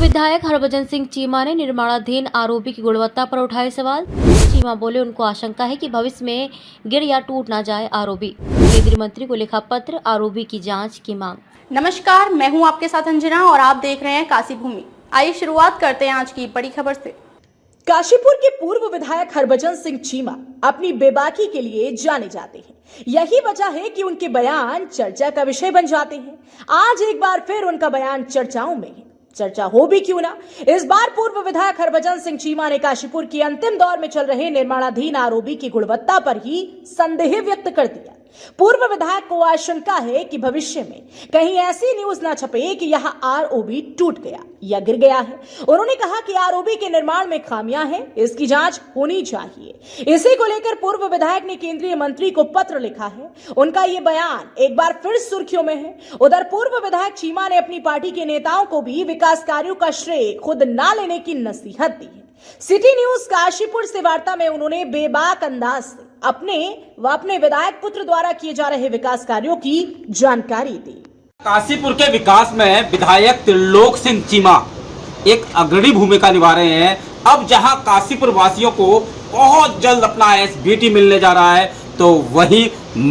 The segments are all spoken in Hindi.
विधायक हरभजन सिंह चीमा ने निर्माणाधीन आरओबी की गुणवत्ता पर उठाए सवाल। चीमा बोले उनको आशंका है कि भविष्य में गिर या टूट ना जाए आरओबी। केंद्रीय मंत्री को लिखा पत्र, आरओबी की जांच की मांग। नमस्कार, मैं हूं आपके साथ अंजना और आप देख रहे हैं काशी भूमि। आइए शुरुआत करते हैं आज की बड़ी खबर से। काशीपुर के पूर्व विधायक हरभजन सिंह चीमा अपनी बेबाकी के लिए जाने जाते हैं। यही वजह है कि उनके बयान चर्चा का विषय बन जाते हैं। आज एक बार फिर उनका बयान चर्चाओं में है। चर्चा हो भी क्यों ना, इस बार पूर्व विधायक हरभजन सिंह चीमा ने काशीपुर की अंतिम दौर में चल रहे निर्माणाधीन आरओबी की गुणवत्ता पर ही संदेह व्यक्त कर दिया। पूर्व विधायक को आशंका है कि भविष्य में कहीं ऐसी न्यूज ना छपे कि यह आरओबी टूट गया या गिर गया है। उन्होंने कहा कि आरओबी के निर्माण में खामियां हैं, इसकी जांच होनी चाहिए। इसी को लेकर पूर्व विधायक ने केंद्रीय मंत्री को पत्र लिखा है। उनका ये बयान एक बार फिर सुर्खियों में है। उधर पूर्व विधायक चीमा ने अपनी पार्टी के नेताओं को भी विकास कार्यों का श्रेय खुद ना लेने की नसीहत दी है। सिटी न्यूज काशीपुर से वार्ता में उन्होंने बेबाक अंदाज से अपने विधायक पुत्र द्वारा किए जा रहे विकास कार्यों की जानकारी दी। काशीपुर के विकास में विधायक त्रिलोक सिंह चीमा एक अग्रणी भूमिका निभा रहे हैं। अब जहां काशीपुर वासियों को बहुत जल्द अपना एसबीटी मिलने जा रहा है, तो वहीं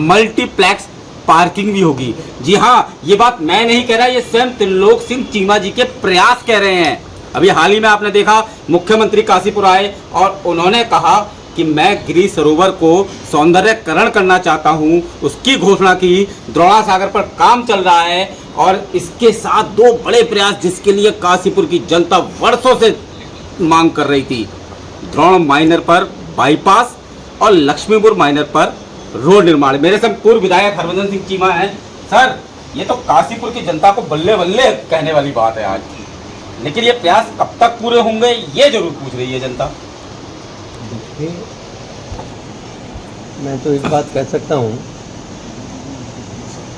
मल्टीप्लेक्स पार्किंग भी होगी। जी हां, ये बात मैं नहीं कह रहा, ये स्वयं त्रिलोक सिंह चीमा जी के प्रयास कह रहे हैं। अभी हाल ही में आपने देखा, मुख्यमंत्री काशीपुर आए और उन्होंने कहा कि मैं गिरी सरोवर को सौंदर्यकरण करना चाहता हूं। उसकी घोषणा की। द्रोणा सागर पर काम चल रहा है और इसके साथ दो बड़े प्रयास जिसके लिए काशीपुर की जनता वर्षों से मांग कर रही थी। द्रोण माइनर पर बाईपास और लक्ष्मीपुर माइनर पर रोड निर्माण। मेरे संग पूर्व विधायक हरभजन सिंह चीमा हैं। सर, ये तो काशीपुर की जनता को बल्ले बल्ले कहने वाली बात है आज, लेकिन ये प्रयास कब तक पूरे होंगे ये जरूर पूछ रही है जनता। मैं तो एक बात कह सकता हूँ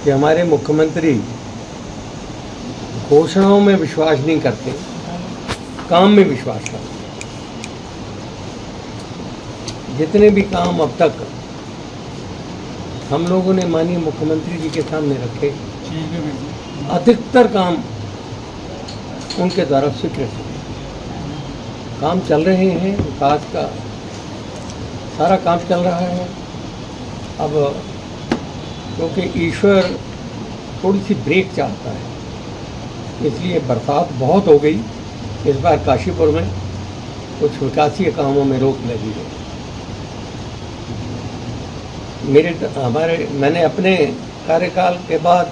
कि हमारे मुख्यमंत्री घोषणाओं में विश्वास नहीं करते, काम में विश्वास करते। जितने भी काम अब तक हम लोगों ने माननीय मुख्यमंत्री जी के सामने रखे, अधिकतर काम उनके द्वारा स्वीकृत हैं। काम चल रहे हैं, विकास का सारा काम चल रहा है। अब क्योंकि ईश्वर थोड़ी सी ब्रेक चाहता है, इसलिए बरसात बहुत हो गई। इस बार काशीपुर में कुछ विकासीय कामों में रोक लगी है। मैंने अपने कार्यकाल के बाद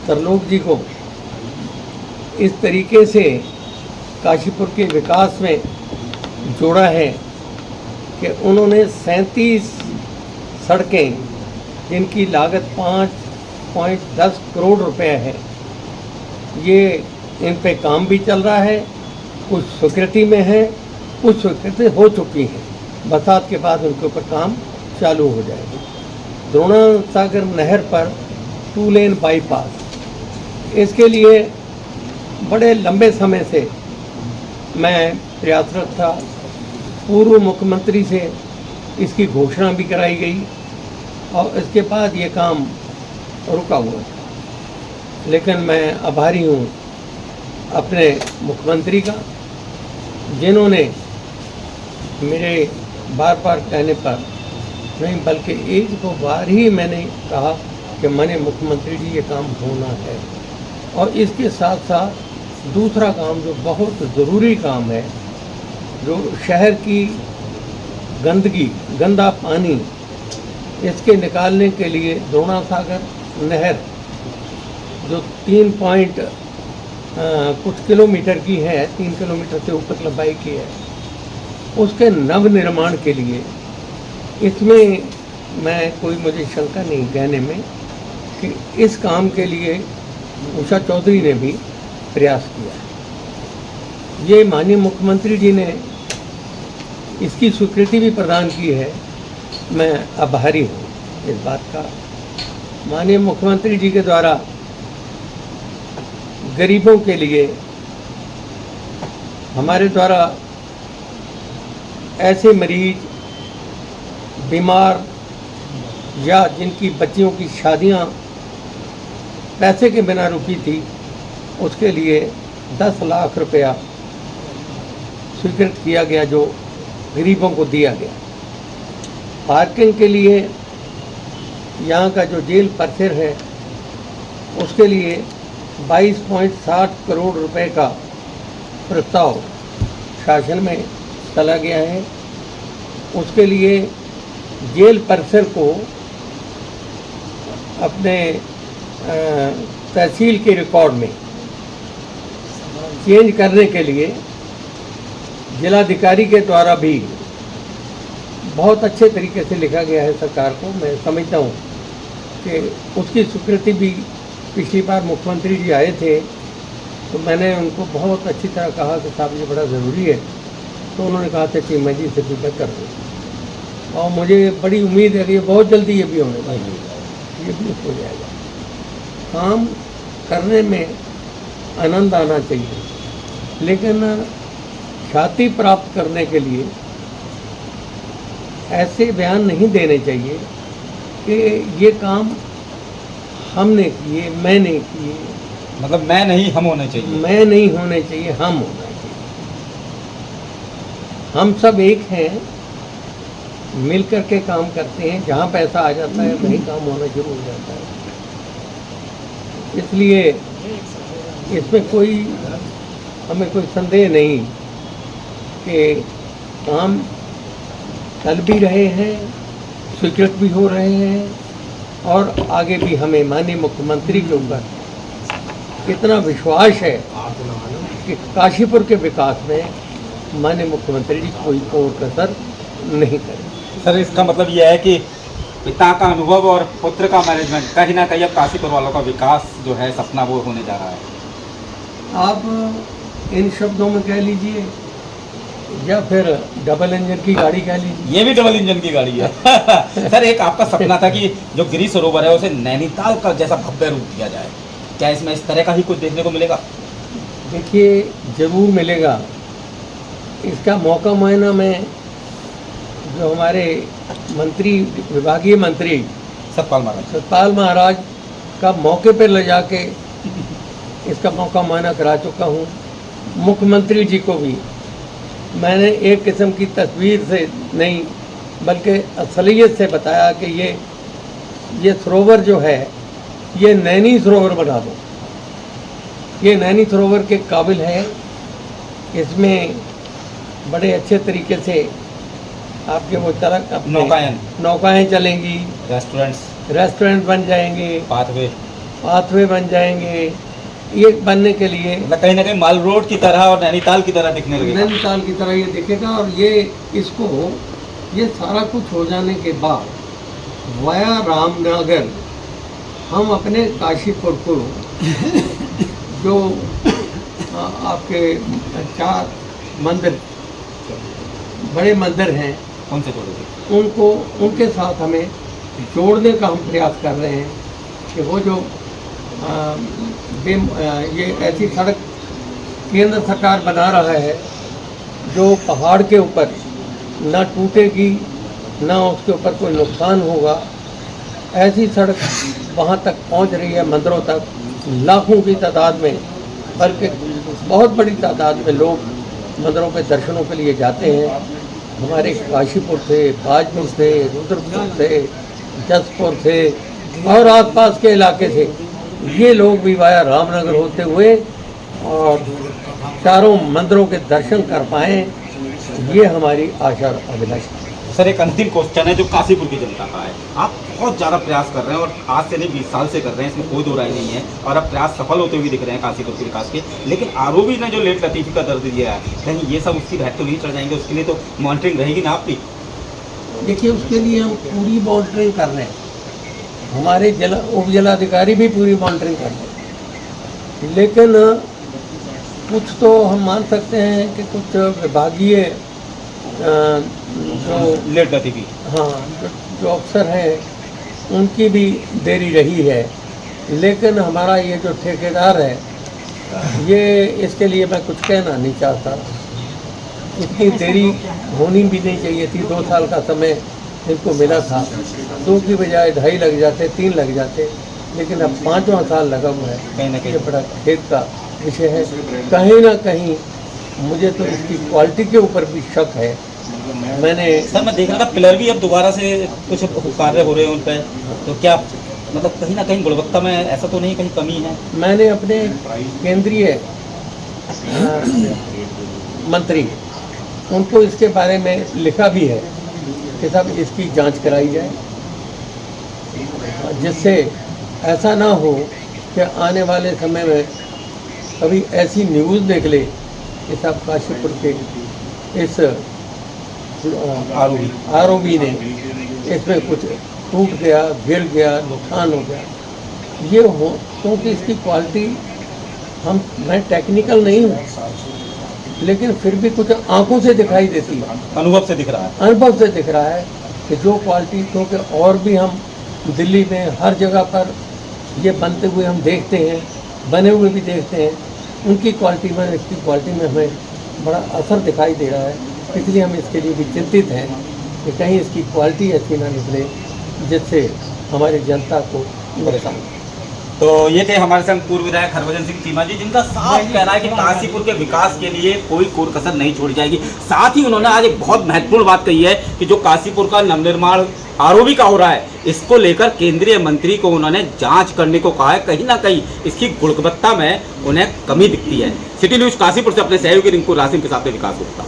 त्रिलोक जी को इस तरीके से काशीपुर के विकास में जोड़ा है कि उन्होंने 37 सड़कें जिनकी लागत 5.10 करोड़ रुपए है, ये इन पे काम भी चल रहा है। कुछ स्वीकृति में है, कुछ स्वीकृति हो चुकी हैं। बरसात के बाद उनके ऊपर काम चालू हो जाएगा। द्रोणा सागर नहर पर 2 लेन बाईपास, इसके लिए बड़े लंबे समय से मैं प्रयासरत था। पूर्व मुख्यमंत्री से इसकी घोषणा भी कराई गई और इसके बाद ये काम रुका हुआ था। लेकिन मैं आभारी हूँ अपने मुख्यमंत्री का, जिन्होंने मेरे बार बार कहने पर नहीं बल्कि एक दो बार ही मैंने कहा कि माननीय मुख्यमंत्री जी ये काम होना है। और इसके साथ साथ दूसरा काम जो बहुत ज़रूरी काम है, जो शहर की गंदगी, गंदा पानी, इसके निकालने के लिए द्रोणा सागर नहर जो 3 कुछ किलोमीटर की है, 3 किलोमीटर से ऊपर लंबाई की है, उसके नव निर्माण के लिए, इसमें मैं कोई मुझे शंका नहीं कहने में कि इस काम के लिए उषा चौधरी ने भी प्रयास किया है। ये माननीय मुख्यमंत्री जी ने इसकी स्वीकृति भी प्रदान की है। मैं आभारी हूँ इस बात का। माननीय मुख्यमंत्री जी के द्वारा गरीबों के लिए, हमारे द्वारा ऐसे मरीज, बीमार या जिनकी बच्चियों की शादियां पैसे के बिना रुकी थी, उसके लिए 10 लाख रुपया स्वीकृत किया गया, जो गरीबों को दिया गया। पार्किंग के लिए यहाँ का जो जेल परिसर है उसके लिए 22.60 करोड़ रुपए का प्रस्ताव शासन में चला गया है। उसके लिए जेल परिसर को अपने तहसील के रिकॉर्ड में चेंज करने के लिए जिलाधिकारी के द्वारा भी बहुत अच्छे तरीके से लिखा गया है सरकार को। मैं समझता हूँ कि उसकी स्वीकृति भी पिछली बार मुख्यमंत्री जी आए थे तो मैंने उनको बहुत अच्छी तरह कहा कि साहब ये बड़ा ज़रूरी है, तो उन्होंने कहा था कि मैं जी से फीडबैक कर दूँ। और मुझे बड़ी उम्मीद है कि ये बहुत जल्दी ये भी होने वाला है, ये भी हो जाएगा। काम करने में आनंद आना चाहिए, लेकिन ख्याति प्राप्त करने के लिए ऐसे बयान नहीं देने चाहिए कि ये काम हमने किए, मैंने किए। मतलब मैं नहीं, हम होने चाहिए। मैं नहीं होने चाहिए, हम होना चाहिए। हम सब एक हैं, मिल कर के काम करते हैं। जहाँ पैसा आ जाता है वहीं काम होना शुरू हो जाता है। इसलिए इसमें हमें कोई संदेह नहीं कि काम चल भी रहे हैं, स्वीकृत भी हो रहे हैं, और आगे भी हमें माननीय मुख्यमंत्री के ऊपर इतना विश्वास है कि काशीपुर के विकास में माननीय मुख्यमंत्री जी कोई कोर कसर नहीं करें। सर, इसका मतलब यह है कि पिता का अनुभव और पुत्र का मैनेजमेंट कहीं ना कहीं अब काशीपुर वालों का विकास जो है सपना वो होने जा रहा है। आप इन शब्दों में कह लीजिए या फिर डबल इंजन की गाड़ी कह लीजिए। ये भी डबल इंजन की गाड़ी है। सर, एक आपका सपना था कि जो गिरी सरोवर है उसे नैनीताल का जैसा भव्य रूप दिया जाए, क्या इसमें इस तरह का ही कुछ देखने को मिलेगा? देखिए, जरूर मिलेगा। इसका मौका मुआयना में जो हमारे मंत्री, विभागीय मंत्री सतपाल महाराज का मौके पर ले जाके इसका मौका मुआयना करा चुका हूँ। मुख्यमंत्री जी को भी मैंने एक किस्म की तस्वीर से नहीं बल्कि असलियत से बताया कि ये सरोवर जो है ये नैनी सरोवर बना दो, ये नैनी सरोवर के काबिल है। इसमें बड़े अच्छे तरीके से आपके वो नौकाएं चलेंगी, रेस्टोरेंट बन जाएंगे, पाथवे बन जाएंगे। ये बनने के लिए मतलब कहीं ना कहीं माल रोड की तरह और नैनीताल की तरह दिखने लगेगा। नैनीताल की तरह ये दिखेगा। और ये सारा कुछ हो जाने के बाद वाया रामनगर हम अपने काशीपुर को जो आपके 4 मंदिर, बड़े मंदिर हैं, कौन से जोड़ेंगे? उनके साथ हमें जोड़ने का हम प्रयास कर रहे हैं कि वो जो ये ऐसी सड़क केंद्र सरकार बना रहा है जो पहाड़ के ऊपर ना टूटेगी, ना उसके ऊपर कोई नुकसान होगा, ऐसी सड़क वहाँ तक पहुँच रही है, मंदिरों तक। लाखों की तादाद में, बल्कि बहुत बड़ी तादाद में लोग मंदिरों के दर्शनों के लिए जाते हैं। हमारे काशीपुर से, बाजपुर से, रुद्रपुर से, जसपुर से और आसपास के इलाके से ये लोग भी वाया रामनगर होते हुए और चारों मंदिरों के दर्शन कर पाएँ, ये हमारी आशा और अभिलाषा है। सर, एक अंतिम क्वेश्चन है जो काशीपुर की जनता का है। आप बहुत ज़्यादा प्रयास कर रहे हैं और आज से नहीं 20 साल से कर रहे हैं, इसमें कोई दो राय नहीं है, और अब प्रयास सफल होते हुए दिख रहे हैं काशीपुर के विकास के। लेकिन आरोपी ने जो लेट लतीफ़ी का दर्द दिया है, कहीं ये सब उसकी रहते तो नहीं चढ़ जाएंगे? उसके लिए तो मॉनिटरिंग रहेगी ना आपकी? देखिए, उसके लिए हम पूरी मॉनिटरिंग कर रहे हैं। हमारे उप जिलाधिकारी भी पूरी मॉनिटरिंग कर रहे हैं। लेकिन कुछ तो हम मान सकते हैं कि कुछ विभागीय जो लेट लतीफ़ी, हाँ, जो अफसर हैं उनकी भी देरी रही है। लेकिन हमारा ये जो ठेकेदार है, ये इसके लिए मैं कुछ कहना नहीं चाहता। इतनी देरी होनी भी नहीं चाहिए थी। 2 साल का समय इनको मिला था, 2 की बजाय 2.5 लग जाते, 3 लग जाते, लेकिन अब 5वां साल लगा हुआ है। कहीं ना कहीं ये बड़ा खेद का विषय है। कहीं ना कहीं मुझे तो इसकी क्वालिटी के ऊपर भी शक है। मैंने सर मैं देख रहा था पिलर भी अब दोबारा से कुछ कार्य हो रहे हैं उन पर, तो क्या मतलब कहीं ना कहीं गुणवत्ता में ऐसा तो नहीं कहीं कमी है? मैंने अपने केंद्रीय मंत्री उनको इसके बारे में लिखा भी है कि साहब इसकी जांच कराई जाए, जिससे ऐसा ना हो कि आने वाले समय में कभी ऐसी न्यूज़ देख ले कि साहब काशीपुर के इस आरओबी ने इसमें कुछ टूट गया, गिर गया, नुकसान हो गया। ये हो क्योंकि इसकी क्वालिटी मैं टेक्निकल नहीं हूँ, लेकिन फिर भी कुछ आंखों से दिखाई देती है, अनुभव से दिख रहा है। अनुभव से दिख रहा है कि जो क्वालिटी, क्योंकि और भी हम दिल्ली में हर जगह पर ये बनते हुए हम देखते हैं, बने हुए भी देखते हैं, उनकी क्वालिटी में इसकी क्वालिटी में हमें बड़ा असर दिखाई दे रहा है। इसलिए हम इसके लिए भी चिंतित हैं कि कहीं इसकी क्वालिटी ऐसी ना निकले जिससे हमारी जनता को नुकसान हो। तो ये थे हमारे संग पूर्व विधायक हरभजन सिंह चीमा जी, जिनका साफ कहना है कि काशीपुर के विकास के लिए कोई कोर कसर नहीं छोड़ी जाएगी। साथ ही उन्होंने आज एक बहुत महत्वपूर्ण बात कही है कि जो काशीपुर का नवनिर्माण आरओबी का हो रहा है, इसको लेकर केंद्रीय मंत्री को उन्होंने जांच करने को कहा है। कहीं ना कहीं इसकी गुणवत्ता में उन्हें कमी दिखती है। सिटी न्यूज काशीपुर से अपने सहयोगी रिंकू रासिम के साथ विकास गुप्ता।